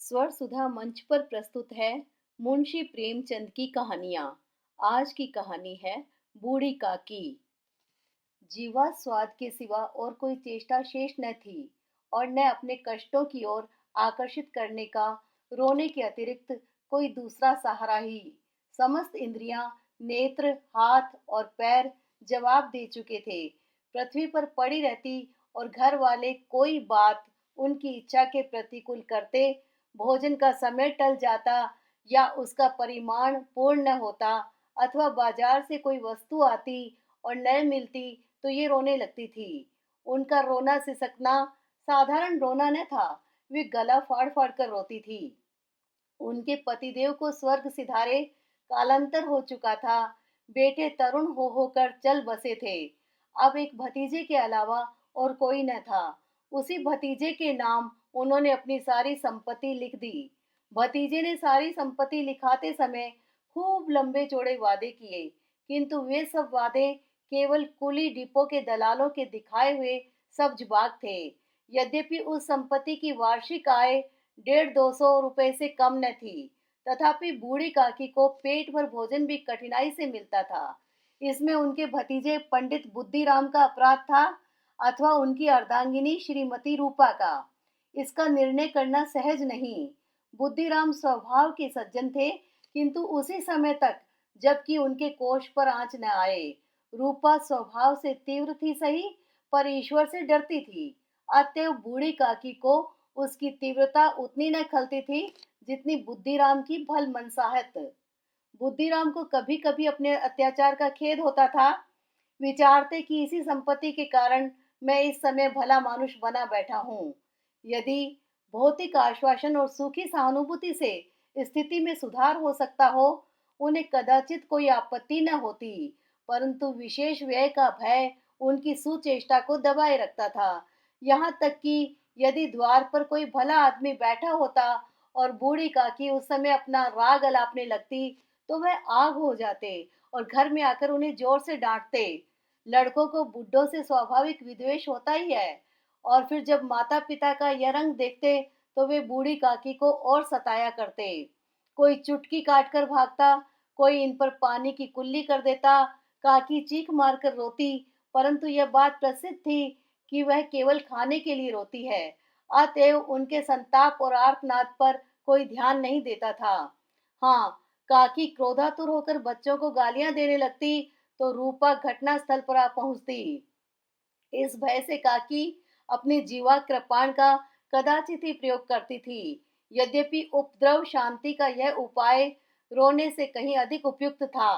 स्वर सुधा मंच पर प्रस्तुत है मुंशी प्रेमचंद की कहानियां। आज की कहानी है बूढ़ी काकी। जीवा स्वाद के सिवा और कोई चेष्टा शेष न थी और न अपने कष्टों की ओर आकर्षित करने का रोने के अतिरिक्त कोई दूसरा सहारा ही। समस्त इंद्रियां, नेत्र, हाथ और पैर जवाब दे चुके थे। पृथ्वी पर पड़ी रहती और घर वाले कोई बात उनकी इच्छा के प्रतिकूल करते, भोजन का समय टल जाता या उसका परिमाण पूर्ण न होता, अथवा बाजार से कोई वस्तु आती और न मिलती तो ये रोने लगती थी। उनका रोना सिसकना साधारण रोना न था, वे गला फाड़ फाड़ कर रोती थी। उनके पतिदेव को स्वर्ग सिधारे कालांतर हो चुका था। बेटे तरुण हो होकर चल बसे थे। अब एक भतीजे के अलावा और कोई न था। उसी भतीजे के नाम उन्होंने अपनी सारी संपत्ति लिख दी। भतीजे ने सारी संपत्ति लिखाते समय खूब लंबे चौड़े वादे किए, किंतु वे सब वादे केवल कुली डिपो के दलालों के दिखाए हुए सब्ज बाग थे। यद्यपि उस संपत्ति की वार्षिक आय 150-200 रुपए से कम न थी, तथापि बूढ़ी काकी को पेट भर भोजन भी कठिनाई से मिलता था। इसमें उनके भतीजे पंडित बुद्धिराम का अपराध था अथवा उनकी अर्धांगिनी श्रीमती रूपा का, इसका निर्णय करना सहज नहीं। बुद्धिराम स्वभाव के सज्जन थे, किंतु उसी समय तक जबकि उनके कोष पर आंच न आए। रूपा स्वभाव से तीव्र थी सही, पर ईश्वर से डरती थी। अतएव बूढ़ी काकी को उसकी तीव्रता उतनी न खलती थी जितनी बुद्धिराम की भल मनसाहत। बुद्धिराम को कभी कभी अपने अत्याचार का खेद होता था। विचारते कि इसी संपत्ति के कारण मैं इस समय भला मानुष बना बैठा हूँ। यदि भौतिक आश्वासन और सुखी सहानुभूति से स्थिति में सुधार हो सकता हो, उन्हें कदाचित कोई आपत्ति न होती, परंतु विशेष व्यय का भय उनकी सुचेष्टा को दबाए रखता था। यहाँ तक कि यदि द्वार पर कोई भला आदमी बैठा होता और बूढ़ी काकी उस समय अपना राग अलापने लगती, तो वह आग हो जाते और घर में आकर उन्हें जोर से डांटते। लड़कों को बुड्ढों से स्वाभाविक विद्वेष होता ही है, और फिर जब माता पिता का यह रंग देखते तो वे बूढ़ी काकी को और सताया करते। कोई चुटकी काट कर भागता, कोई इन पर पानी की कुल्ली कर देता। काकी चीख मारकर रोती, परंतु यह बात प्रसिद्ध थी कि वह केवल खाने के लिए रोती है। अतएव उनके संताप और आर्तनाद पर कोई ध्यान नहीं देता था। हाँ, काकी क्रोधातुर होकर बच्चों को गालियां देने लगती तो रूपा घटनास्थल पर आ पहुंचती। इस भय से काकी अपनी जीवा कृपाण का कदाचित ही प्रयोग करती थी। यद्यपि उपद्रव शांति का यह उपाय रोने से कहीं अधिक उपयुक्त था।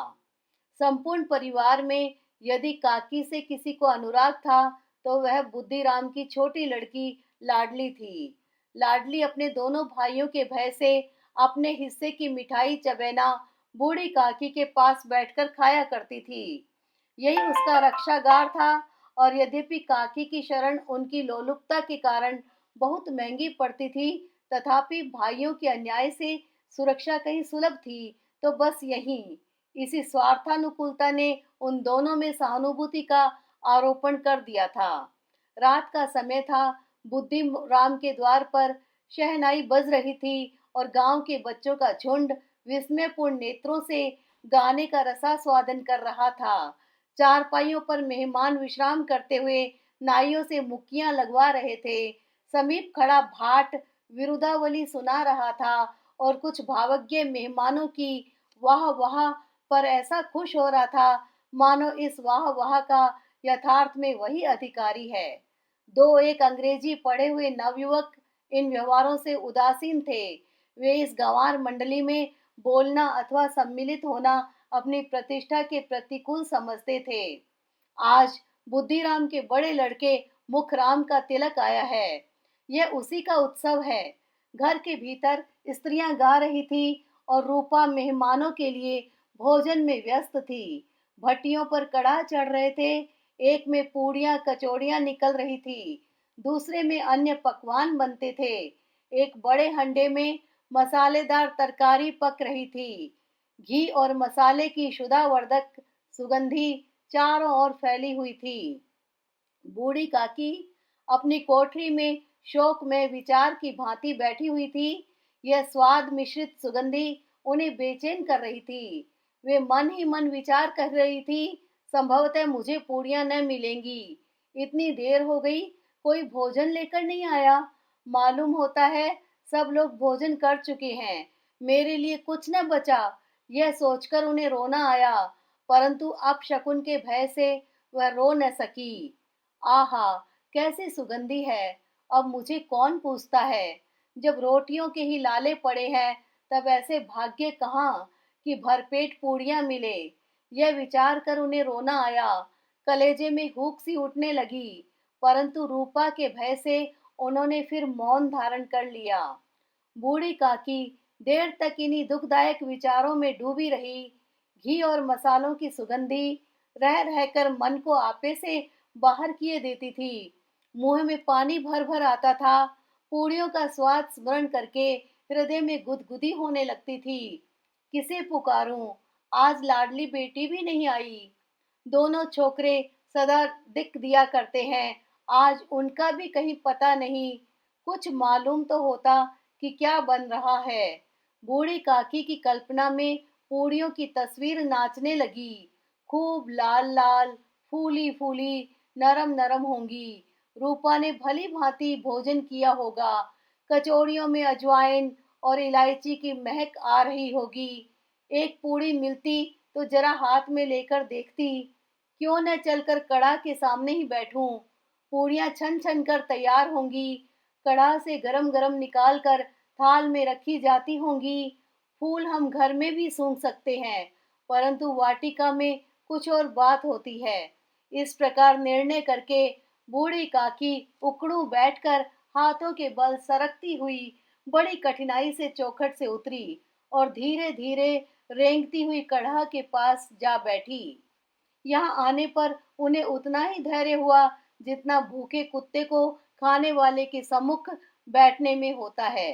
संपूर्ण परिवार में यदि काकी से किसी को अनुराग था तो वह बुद्धिराम की छोटी लड़की लाडली थी। लाडली अपने दोनों भाइयों के भय से अपने हिस्से की मिठाई चबेना बूढ़ी काकी के पास बैठकर खाया करती थी। यही उसका रक्षागार था। और यद्यपि काकी की शरण उनकी लोलुपता के कारण बहुत महंगी पड़ती थी, तथापि भाइयों के अन्याय से सुरक्षा कहीं सुलभ थी। तो बस यही इसी स्वार्थानुकूलता ने उन दोनों में सहानुभूति का आरोपण कर दिया था। रात का समय था। बुद्धि राम के द्वार पर शहनाई बज रही थी और गांव के बच्चों का झुंड विस्मयपूर्ण नेत्रों से गाने का रसास्वादन कर रहा था। चारपाइयों पर मेहमान विश्राम करते हुए नाइयों से मुक्कियां लगवा रहे थे। समीप खड़ा भाट विरुदावली सुना रहा था और कुछ भावज्ञ मेहमानों की वाह वाह पर ऐसा खुश हो रहा था मानो इस वाह वाह का यथार्थ में वही अधिकारी है। दो एक अंग्रेजी पढ़े हुए नवयुवक इन व्यवहारों से उदासीन थे। वे इस गंवार मंडली में बोलना अथवा सम्मिलित होना अपनी प्रतिष्ठा के प्रतिकूल समझते थे। आज बुद्धिराम के बड़े लड़के मुखराम का तिलक आया है। यह उसी का उत्सव है। घर के भीतर स्त्रियां गा रही थी और रूपा मेहमानों के लिए भोजन में व्यस्त थी। भट्टियों पर कड़ाह चढ़ रहे थे। एक में पूड़ियां कचौड़ियां निकल रही थी, दूसरे में अन्य पकवान बनते थे। एक बड़े हंडे में मसालेदार तरकारी पक रही थी। घी और मसाले की क्षुधावर्धक सुगंधी चारों ओर फैली हुई थी। बूढ़ी काकी अपनी कोठरी में शोक में विचार की भांति बैठी हुई थी यह स्वाद मिश्रित सुगंधी उन्हें बेचैन कर रही थी। वे मन ही मन विचार कर रही थी, संभवतः मुझे पूड़ियां न मिलेंगी। इतनी देर हो गई, कोई भोजन लेकर नहीं आया। मालूम होता है सब लोग भोजन कर चुके हैं, मेरे लिए कुछ न बचा। यह सोचकर उन्हें रोना आया, परंतु अपशकुन के भय से वह रो न सकी। आहा, कैसी सुगंधी है! अब मुझे कौन पूछता है? जब रोटियों के ही लाले पड़े हैं, तब ऐसे भाग्य कहाँ कि भरपेट पूड़ियां मिले। यह विचार कर उन्हें रोना आया। कलेजे में हुक सी उठने लगी, परंतु रूपा के भय से उन्होंने फिर मौन धारण कर लिया। बूढ़ी काकी देर तक इन्हीं दुखदायक विचारों में डूबी रही। घी और मसालों की सुगंधी रह रहकर मन को आपे से बाहर किए देती थी। मुंह में पानी भर भर आता था। पूड़ियों का स्वाद स्मरण करके हृदय में गुदगुदी होने लगती थी। किसे पुकारूं? आज लाडली बेटी भी नहीं आई। दोनों छोकरे सदा दिख दिया करते हैं, आज उनका भी कहीं पता नहीं। कुछ मालूम तो होता कि क्या बन रहा है। बूढ़ी काकी की कल्पना में पूड़ियों की तस्वीर नाचने लगी। खूब लाल लाल, फूली फूली, नरम नरम होंगी। रूपा ने भली भांति भोजन किया होगा। कचौड़ियों में अजवाइन और इलायची की महक आ रही होगी। एक पूड़ी मिलती तो जरा हाथ में लेकर देखती। क्यों न चलकर कड़ा के सामने ही बैठूं। पूड़ियां छन छन कर तैयार होंगी। कड़ा से गरम गरम निकाल कर थाल में रखी जाती होंगी। फूल हम घर में भी सूंघ सकते हैं, परंतु वाटिका में कुछ और बात होती है। इस प्रकार निर्णय करके बूढ़ी काकी उकड़ू बैठकर हाथों के बल सरकती हुई बड़ी कठिनाई से चौखट से उतरी और धीरे धीरे रेंगती हुई कढ़ा के पास जा बैठी। यहाँ आने पर उन्हें उतना ही धैर्य हुआ जितना भूखे कुत्ते को खाने वाले के सम्मुख बैठने में होता है।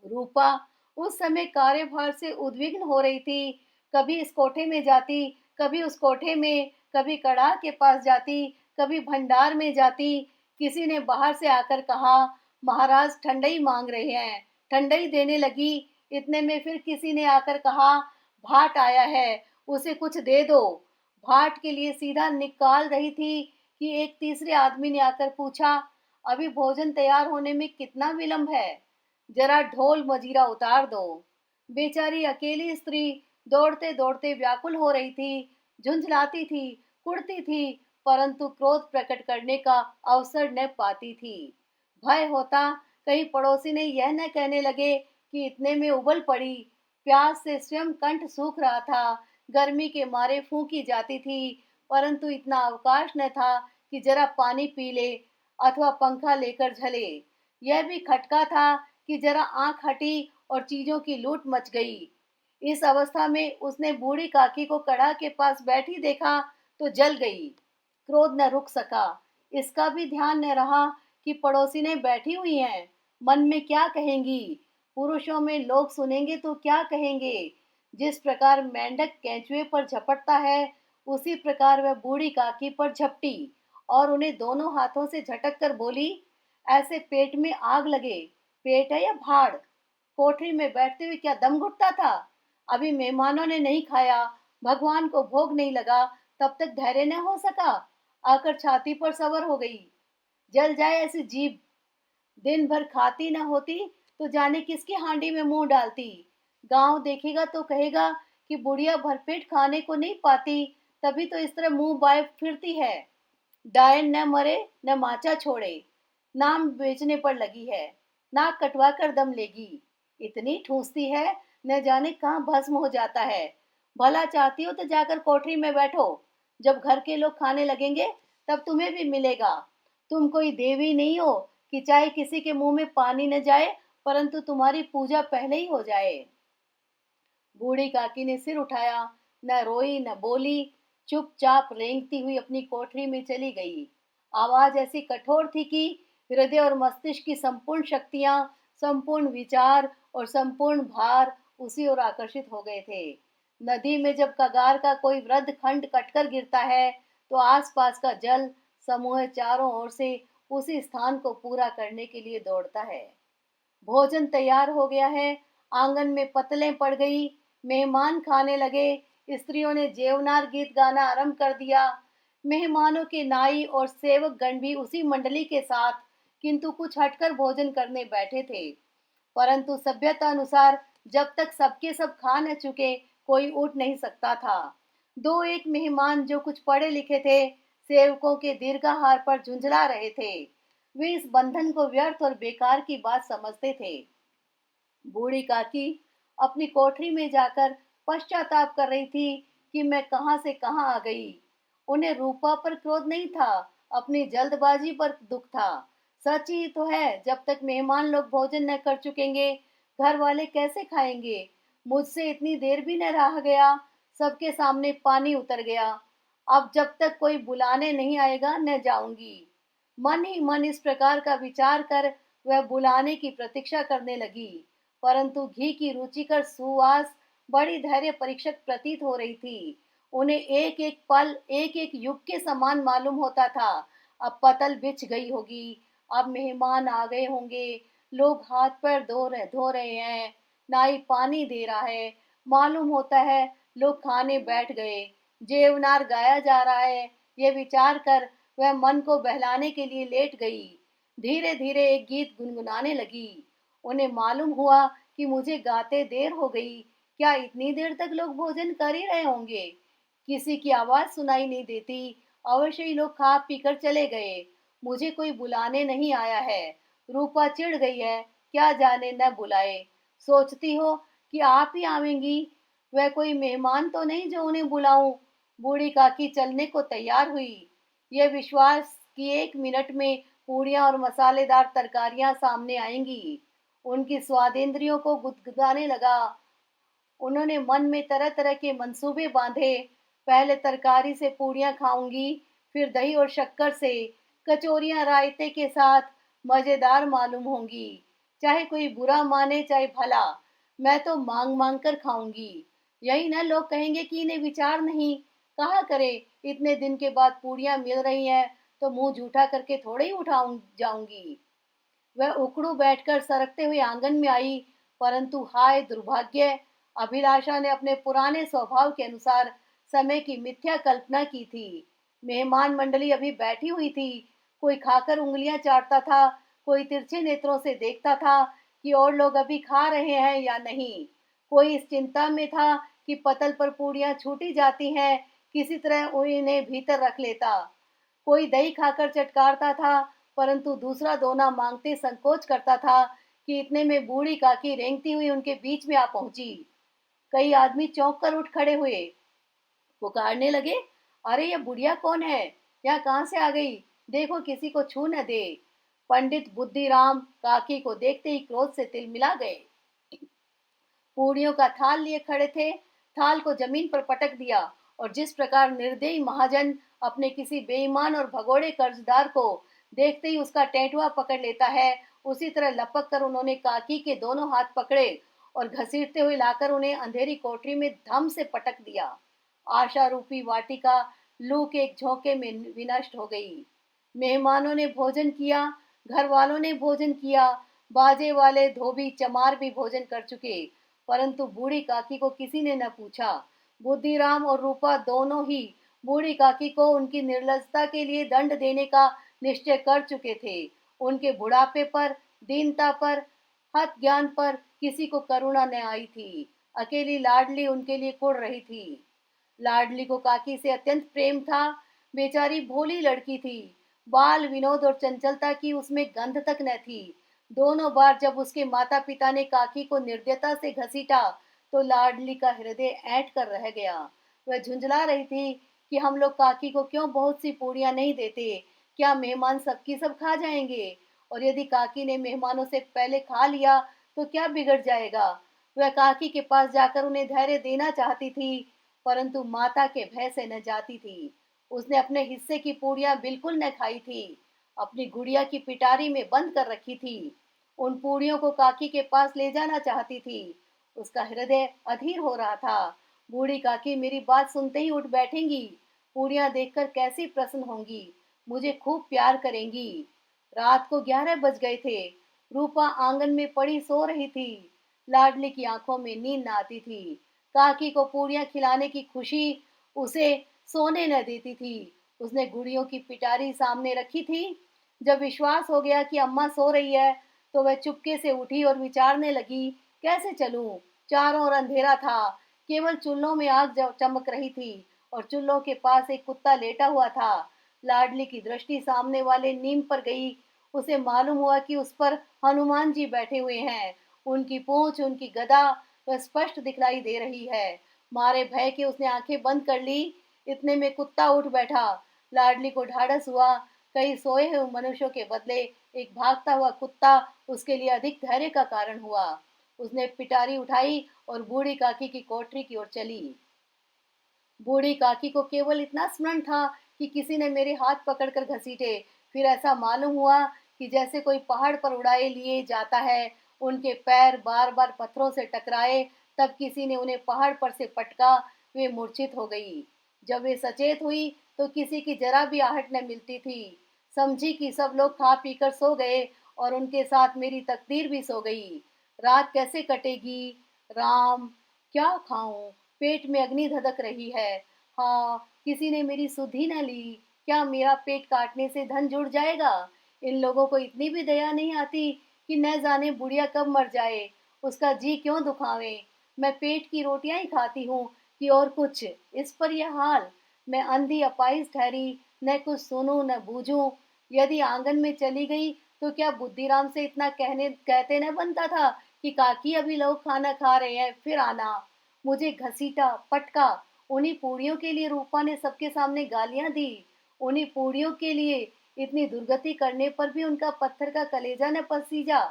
रूपा उस समय कार्यभार से उद्विग्न हो रही थी। कभी इस कोठे में जाती, कभी उस कोठे में, कभी कड़ाह के पास जाती, कभी भंडार में जाती। किसी ने बाहर से आकर कहा, महाराज ठंडई मांग रहे हैं। ठंडई देने लगी। इतने में फिर किसी ने आकर कहा, भाट आया है, उसे कुछ दे दो। भाट के लिए सीधा निकाल रही थी कि एक तीसरे आदमी ने आकर पूछा, अभी भोजन तैयार होने में कितना विलंब है? जरा ढोल मजीरा उतार दो। बेचारी अकेली स्त्री दौड़ते दौड़ते व्याकुल हो रही थी, झुंझलाती थी, कुड़ती थी, परंतु क्रोध प्रकट करने का अवसर न पाती थी। भय होता कहीं पड़ोसी ने यह न कहने लगे कि इतने में उबल पड़ी। प्यास से स्वयं कंठ सूख रहा था, गर्मी के मारे फूंकी जाती थी, परंतु इतना अवकाश न था कि जरा पानी पी ले अथवा पंखा लेकर झले। यह भी खटका था कि जरा आंख हटी और चीजों की लूट मच गई। इस अवस्था में उसने बूढ़ी काकी को कड़ा के पास बैठी देखा तो जल गई। क्रोध न रुक सका। इसका भी ध्यान न रहा कि पड़ोसी ने बैठी हुई हैं। मन में क्या कहेंगी? पुरुषों में लोग सुनेंगे तो क्या कहेंगे? जिस प्रकार मेंढक केंचुए पर झपटता है, उसी प्रकार वह बूढ़ी काकी पर झपटी और उन्हें दोनों हाथों से झटक कर बोली, ऐसे पेट में आग लगे। पेट है या भाड़? कोठरी में बैठते हुए क्या दम घुटता था? अभी मेहमानों ने नहीं खाया, भगवान को भोग नहीं लगा, तब तक धैर्य न हो सका? आकर छाती पर सवर हो गई। जल जाए ऐसी जीभ। दिन भर खाती न होती तो जाने किसकी हांडी में मुंह डालती। गांव देखेगा तो कहेगा कि बुढ़िया भरपेट खाने को नहीं पाती, तभी तो इस तरह मुंह बाए फिरती है। डायन न मरे न माचा छोड़े, नाम बेचने पर लगी है। नाक कटवा कर दम लेगी। इतनी ठूसती है, न जाने कहाँ भस्म हो जाता है। भला चाहती हो तो जाकर कोठरी में बैठो। जब घर के लोग खाने लगेंगे तब तुम्हें भी मिलेगा। तुम कोई देवी नहीं हो कि चाहे किसी के मुंह में पानी न जाए, परंतु तुम्हारी पूजा पहले ही हो जाए। बूढ़ी काकी ने सिर उठाया, न रोई न बोली, चुपचाप रेंगती हुई अपनी कोठरी में चली गई। आवाज ऐसी कठोर थी कि हृदय और मस्तिष्क की संपूर्ण शक्तियां, संपूर्ण विचार और संपूर्ण भार उसी ओर आकर्षित हो गए थे। नदी में जब कगार का कोई वृद्ध खंड कटकर गिरता है, तो आसपास का जल समूह चारों ओर से उसी स्थान को पूरा करने के लिए दौड़ता है। भोजन तैयार हो गया है। आंगन में पतलें पड़ गई। मेहमान खाने लगे। स्त्रियों ने जेवनार गीत गाना आरंभ कर दिया। मेहमानों के नाई और सेवक गण भी उसी मंडली के साथ किंतु कुछ हटकर भोजन करने बैठे थे। परंतु सभ्यता अनुसार जब तक सबके सब खा न चुके कोई उठ नहीं सकता था। दो एक मेहमान जो कुछ पढ़े लिखे थे सेवकों के दीर्घाहार पर झुंझला रहे थे। वे इस बंधन को व्यर्थ और बेकार की बात समझते थे। बूढ़ी काकी अपनी कोठरी में जाकर पश्चाताप कर रही थी कि मैं कहां से कहां आ गई। उन्हें रूपा पर क्रोध नहीं था, अपनी जल्दबाजी पर दुख था। सच ही तो है, जब तक मेहमान लोग भोजन न कर चुकेंगे घर वाले कैसे खाएंगे। मुझसे इतनी देर भी न रहा गया, सबके सामने पानी उतर गया। अब जब तक कोई बुलाने नहीं आएगा न जाऊंगी। मन ही मन इस प्रकार का विचार कर वह बुलाने की प्रतीक्षा करने लगी। परंतु घी की रुचिकर सुवास बड़ी धैर्य परीक्षक प्रतीत हो रही थी। उन्हें एक एक पल एक एक युग के समान मालूम होता था। अब पतल बिछ गई होगी, अब मेहमान आ गए होंगे, लोग हाथ पैर धो रहे हैं, नाई पानी दे रहा है, मालूम होता है लोग खाने बैठ गए, जेवनार गाया जा रहा है। ये विचार कर वह मन को बहलाने के लिए लेट गई। धीरे धीरे एक गीत गुनगुनाने लगी। उन्हें मालूम हुआ कि मुझे गाते देर हो गई। क्या इतनी देर तक लोग भोजन कर ही रहे होंगे। किसी की आवाज सुनाई नहीं देती। अवश्य ही लोग खा पीकर चले गए। मुझे कोई बुलाने नहीं आया है। रूपा चिढ़ गई है, क्या जाने न बुलाए। सोचती हो कि आप ही आवेंगी। वह कोई मेहमान तो नहीं जो उन्हें बुलाऊं। बूढ़ी काकी चलने को तैयार हुई। यह विश्वास कि 1 मिनट में पूड़ियाँ और मसालेदार तरकारियाँ सामने आएंगी। उनकी स्वादेंद्रियों को गुदगुदाने लगा। उन्होंने मन में तरह तरह के मंसूबे बांधे। पहले तरकारी से पूड़ियाँ खाऊंगी, फिर दही और शक्कर से। कचौरियाँ रायते के साथ मज़ेदार मालूम होंगी। चाहे कोई बुरा माने चाहे भला, मैं तो मांग मांग कर खाऊंगी। यही ना लोग कहेंगे कि इन्हें विचार नहीं। कहा करे, इतने दिन के बाद पूड़ियाँ मिल रही हैं तो मुंह जूठा करके थोड़े ही उठाऊं जाऊंगी। वह उकड़ू बैठकर सरकते हुए आंगन में आई। परंतु हाय दुर्भाग्य, अभिलाषा ने अपने पुराने स्वभाव के अनुसार समय की मिथ्या कल्पना की थी। मेहमान मंडली अभी बैठी हुई थी। कोई खाकर उंगलियां चाटता था, कोई तिरछे नेत्रों से देखता था कि और लोग अभी खा रहे हैं या नहीं। कोई इस चिंता में था कि पतल पर पूड़ियां छूटी जाती हैं, किसी तरह उन्हें भीतर रख लेता। कोई दही खाकर चटकारता था, परंतु दूसरा दोना मांगते संकोच करता था कि इतने में बूढ़ी काकी रेंगती हुई उनके बीच में आ पहुंची। कई आदमी चौंक कर उठ खड़े हुए, पुकारने लगे, अरे ये बुढ़िया कौन है, यहाँ कहाँ से आ गई। देखो किसी को छू न दे। पंडित बुद्धिराम काकी को देखते ही क्रोध से तिलमिला गए। पूड़ियों का थाल लिए खड़े थे। थाल को जमीन पर पटक दिया और जिस प्रकार निर्दयी महाजन अपने किसी बेईमान और भगोड़े कर्जदार को देखते ही उसका टेंटुआ पकड़ लेता है, उसी तरह लपक कर उन्होंने काकी के दोनों हाथ पकड़े और घसीटते हुए लाकर उन्हें अंधेरी कोठरी में धम से पटक दिया। आशा रूपी वाटिका लू के एक झोंके में विनष्ट हो गई। मेहमानों ने भोजन किया, घर वालों ने भोजन किया, बाजे वाले धोबी चमार भी भोजन कर चुके, परंतु बूढ़ी काकी को किसी ने न पूछा। बुद्धिराम और रूपा दोनों ही बूढ़ी काकी को उनकी निर्लजता के लिए दंड देने का निश्चय कर चुके थे। उनके बुढ़ापे पर, दीनता पर, हत ज्ञान पर किसी को करुणा न आई थी। अकेली लाडली उनके लिए कुढ़ रही थी। लाडली को काकी से अत्यंत प्रेम था। बेचारी भोली लड़की थी। बाल विनोद और चंचलता की उसमें गंध तक न थी। दोनों बार जब उसके माता पिता ने काकी को निर्दयता से घसीटा तो लाडली का हृदय ऐंठ कर रह गया। वह झुंझला रही थी कि हम लोग काकी को क्यों बहुत सी पूड़ियां नहीं देते। क्या मेहमान सबकी सब खा जाएंगे, और यदि काकी ने मेहमानों से पहले खा लिया तो क्या बिगड़ जाएगा। वह काकी के पास जाकर उन्हें धैर्य देना चाहती थी, परंतु माता के भय से न जाती थी। उसने अपने हिस्से की पूड़ियां बिल्कुल न खाई थी, अपनी गुड़िया की पिटारी में बंद कर रखी थी। उन पूड़ियों को काकी के पास ले जाना चाहती थी। उसका हृदय अधीर हो रहा था। बूढ़ी काकी मेरी बात सुनते ही उठ बैठेंगी, पूड़ियां देखकर कैसी प्रसन्न होंगी, मुझे खूब प्यार करेंगी। रात को 11 बज गए थे। रूपा आंगन में पड़ी सो रही थी। लाडली की आंखों में नींद न आती थी। काकी को पूरियां खिलाने की खुशी उसे सोने न देती थी। उसने गुड़ियों की पिटारी सामने रखी थी। जब विश्वास हो गया कि अम्मा सो रही है, तो वह चुपके से उठी और विचारने लगी, कैसे चलूं? चारों ओर अंधेरा था। केवल चूल्हों में आग चमक रही थी और चूल्हों के पास एक कुत्ता लेटा हुआ था। लाडली की दृष्टि सामने वाले नीम पर गई। उसे मालूम हुआ कि उस पर हनुमान जी बैठे हुए हैं। उनकी पूंछ, उनकी गदा वह स्पष्ट दिखलाई दे रही है। मारे भय के उसने आंखें बंद कर ली। इतने में कुत्ता उठ बैठा। लाडली को ढाढ़स हुआ। कई सोए हुए मनुष्यों के बदले एक भागता हुआ कुत्ता उसके लिए अधिक धैर्य का कारण हुआ। उसने पिटारी उठाई और बूढ़ी काकी की कोठरी की ओर चली। बूढ़ी काकी को केवल इतना स्मरण था कि किसी ने मेरे हाथ पकड़कर घसीटे। फिर ऐसा मालूम हुआ कि जैसे कोई पहाड़ पर उड़ाए लिए जाता है। उनके पैर बार बार पत्थरों से टकराए। तब किसी ने उन्हें पहाड़ पर से पटका। वे मूर्छित हो गई। जब वे सचेत हुई तो किसी की जरा भी आहट न मिलती थी। समझी कि सब लोग खा पीकर सो गए और उनके साथ मेरी तकदीर भी सो गई। रात कैसे कटेगी? राम, क्या खाऊं? पेट में अग्नि धधक रही है। हाँ, किसी ने मेरी सुधि न ली। क्या मेरा पेट काटने से धन जुड़ जाएगा? इन लोगों को इतनी भी दया नहीं आती कि न जाने बुढ़िया कब मर जाए, उसका जी क्यों दुखावे। मैं पेट की रोटियां ही खाती हूँ कि और कुछ। इस पर यह हाल। मैं अंधी अपाहिज ठहरी, न कुछ सुनूं न बूझूं। यदि आंगन में चली गई तो क्या बुद्धिराम से इतना कहते न बनता था कि काकी अभी लोग खाना खा रहे हैं, फिर आना। मुझे घसीटा, पटका। उन्हीं पूड़ियों के लिए रूपा ने सबके सामने गालियां दी। उन्हीं पूड़ियों के लिए इतनी दुर्गति करने पर भी उनका पत्थर का कलेजा न पसीजा।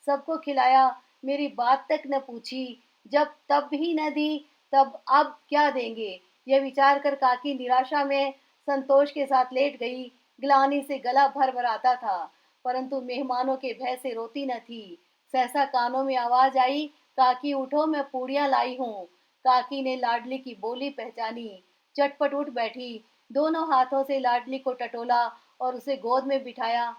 सबको खिलाया, मेरी बात तक न पूछी। जब तब ही न दी, तब अब क्या देंगे? यह विचार कर काकी निराशा में संतोष के साथ लेट गई। ग्लानि से गला भर भर आता था, परंतु मेहमानों के भय से रोती न थी। सहसा कानों में आवाज आई, काकी उठो, मैं पूड़ियां लाई हूँ। काकी ने लाडली की बोली पहचानी। चटपट उठ बैठी। दोनों हाथों से लाडली को टटोला और उसे गोद में बिठाया।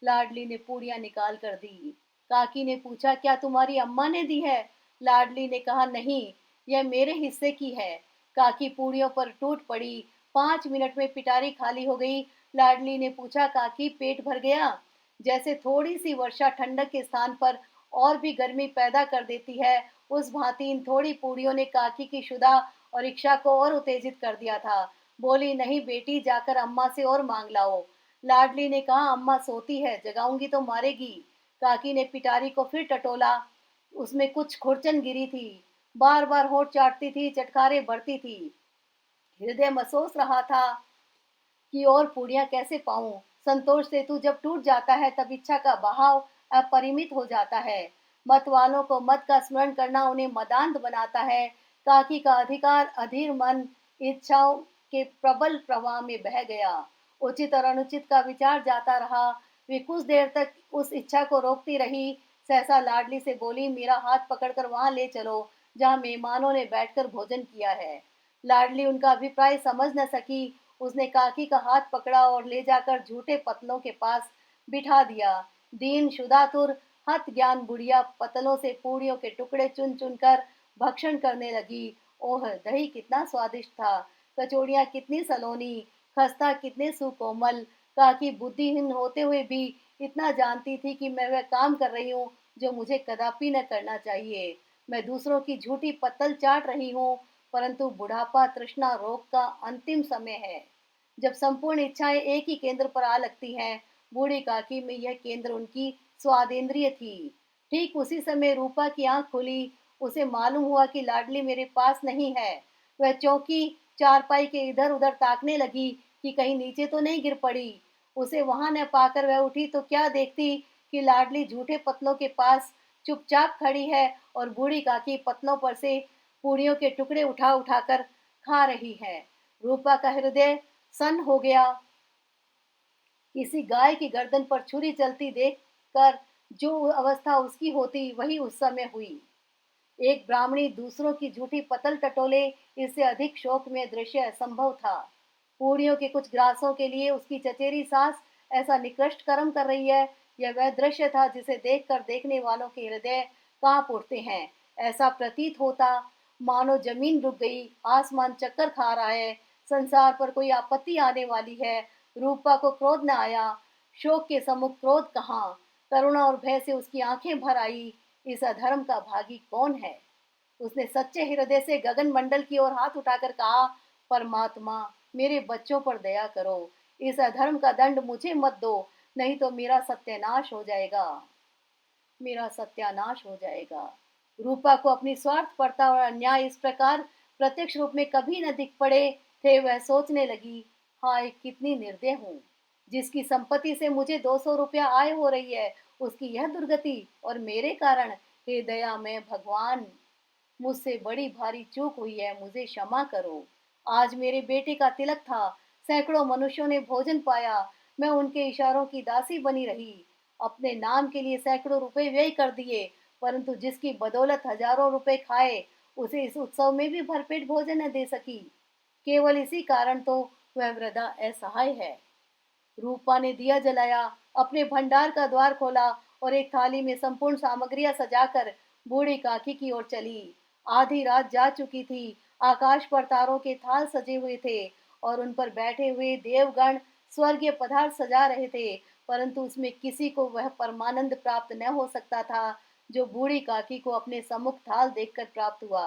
लाडली ने पूड़ियां निकाल कर दी। काकी ने पूछा, क्या तुम्हारी अम्मा ने दी है? लाडली ने कहा, नहीं, यह मेरे हिस्से की है। काकी पूड़ियों पर टूट पड़ी। 5 मिनट में पिटारी खाली हो गई। लाडली ने पूछा, काकी पेट भर गया? जैसे थोड़ी सी वर्षा ठंडक के स्थान पर और भी गर्मी पैदा कर देती है, उस भांति इन थोड़ी पूड़ियों ने काकी की क्षुधा और इच्छा को और उत्तेजित कर दिया था। बोली, नहीं बेटी, जाकर अम्मा से और मांग लाओ। लाडली ने कहा, अम्मा सोती है, जगाऊंगी तो मारेगी। काकी ने पिटारी को फिर टटोला। उसमें कुछ खुरचन गिरी थी। बार बार होंठ चाटती थी, चटखारे भरती थी। हृदय महसूस रहा था कि और पूड़ियां कैसे पाऊं। संतोष सेतु जब टूट जाता है तब इच्छा का बहाव अपरिमित हो जाता है। मत वालों को मत का स्मरण करना उन्हें मदांध बनाता है। काकी का अधिकार अधीर मन इच्छाओं के प्रबल प्रवाह में बह गया। उचित और अनुचित का विचार जाता रहा। वे कुछ देर तक उस इच्छा को रोकती रही। सहसा लाडली से बोली, मेरा हाथ पकड़कर वहां ले चलो जहां मेहमानों ने बैठकर भोजन किया है। लाडली उनका अभिप्राय समझ न सकी। उसने काकी का हाथ पकड़ा और ले जाकर झूठे पतलों के पास बिठा दिया। दीन शुदातुर हत ज्ञान बुढ़िया पतलों से पूड़ियों के टुकड़े चुन चुन कर भक्षण करने लगी। ओह, दही कितना स्वादिष्ट था, कचौड़ियाँ कितनी सलोनी, खस्ता कितने सुकोमल। काकी बुद्धिहीन होते हुए भी इतना जानती थी कि मैं वह काम कर रही हूँ जो मुझे कदापि न करना चाहिए। मैं दूसरों की झूठी पत्तल चाट रही हूँ, परंतु बुढ़ापा तृष्णा रोग का अंतिम समय है, जब संपूर्ण इच्छाएं एक ही केंद्र पर आ लगती हैं। बूढ़ी काकी में यह केंद्र उनकी स्वादेंद्रिय थी। ठीक उसी समय रूपा की आंख खुली। उसे मालूम हुआ कि लाडली मेरे पास नहीं है। वह चौकी चारपाई के इधर उधर ताकने लगी कि कहीं नीचे तो नहीं गिर पड़ी। उसे वहां न पाकर वह उठी तो क्या देखती कि लाडली झूठे पतलों के पास चुपचाप खड़ी है और बूढ़ी काकी पतलों पर से पूड़ियों के टुकड़े उठा उठाकर खा रही है। रूपा का हृदय सन्न हो गया। किसी गाय की गर्दन पर छुरी चलती देखकर जो अवस्था उसकी होती वही उस समय हुई। एक ब्राह्मणी दूसरों की झूठी पतल टटोले, इससे अधिक शोक में दृश्य असंभव था। पूड़ियों के कुछ ग्रासों के लिए उसकी चचेरी सास ऐसा निकृष्ट कर्म कर रही है यह वह दृश्य था जिसे देखकर देखने वालों के हृदय कांप उठते हैं। ऐसा प्रतीत होता मानो जमीन रुक गई, आसमान चक्कर खा रहा है, संसार पर कोई आपत्ति आने वाली है। रूपा को क्रोध न आया, शोक के सम्मुख क्रोध कहाँ। करुणा और भय से उसकी आंखें भर आई। इस अधर्म का भागी कौन है? उसने सच्चे हृदय से गगन मंडल की ओर हाथ उठाकर कहा, परमात्मा, मेरे बच्चों पर दया करो। इस अधर्म का दंड मुझे मत दो, नहीं तो मेरा सत्यानाश हो जाएगा। मेरा सत्यानाश हो जाएगा। रूपा को अपनी स्वार्थपरता और अन्याय इस प्रकार प्रत्यक्ष रूप में कभी न दिख पड़े थे। वह सोचने लगी, हाय कितनी निर्दय हूँ, जिसकी संपत्ति से मुझे 200 रुपया आय हो रही है, उसकी यह दुर्गति और मेरे कारण। हे दया में भगवान, मुझसे बड़ी भारी चूक हुई है, मुझे क्षमा करो। आज मेरे बेटे का तिलक था, सैकड़ों मनुष्यों ने भोजन पाया, मैं उनके इशारों की दासी बनी रही, अपने नाम के लिए सैकड़ों रुपए व्यय कर दिए, परंतु जिसकी बदौलत हजारों रुपए खाए, उसे इस उत्सव में भी भरपेट भोजन न दे सकी। केवल इसी कारण तो वह वृद्धा असहाय है। रूपा ने दिया जलाया, अपने भंडार का द्वार खोला और एक थाली में संपूर्ण सामग्रियां सजाकर बूढ़ी काकी की ओर चली। आधी रात जा चुकी थी, आकाश पर तारों के थाल सजे हुए थे और उन पर बैठे हुए देवगण स्वर्गीय पदार्थ सजा रहे थे, परंतु उसमें किसी को वह परमानंद प्राप्त न हो सकता था जो बूढ़ी काकी को अपने सम्मुख थाल देखकर प्राप्त हुआ।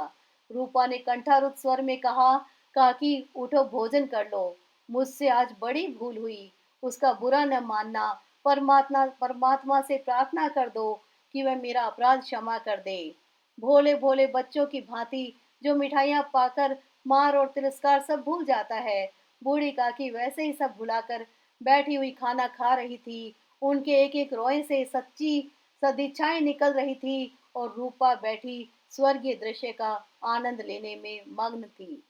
रूपा ने कंठारुत स्वर में कहा, काकी उठो, भोजन कर लो, मुझसे आज बड़ी भूल हुई, उसका बुरा न मानना। परमात्मा परमात्मा से प्रार्थना कर दो कि वह मेरा अपराध क्षमा कर दे। भोले भोले बच्चों की भांति जो मिठाइयाँ पाकर मार और तिरस्कार सब भूल जाता है, बूढ़ी काकी वैसे ही सब भुलाकर बैठी हुई खाना खा रही थी। उनके एक एक रोए से सच्ची सदिच्छाएं निकल रही थी और रूपा बैठी स्वर्गीय दृश्य का आनंद लेने में मग्न थी।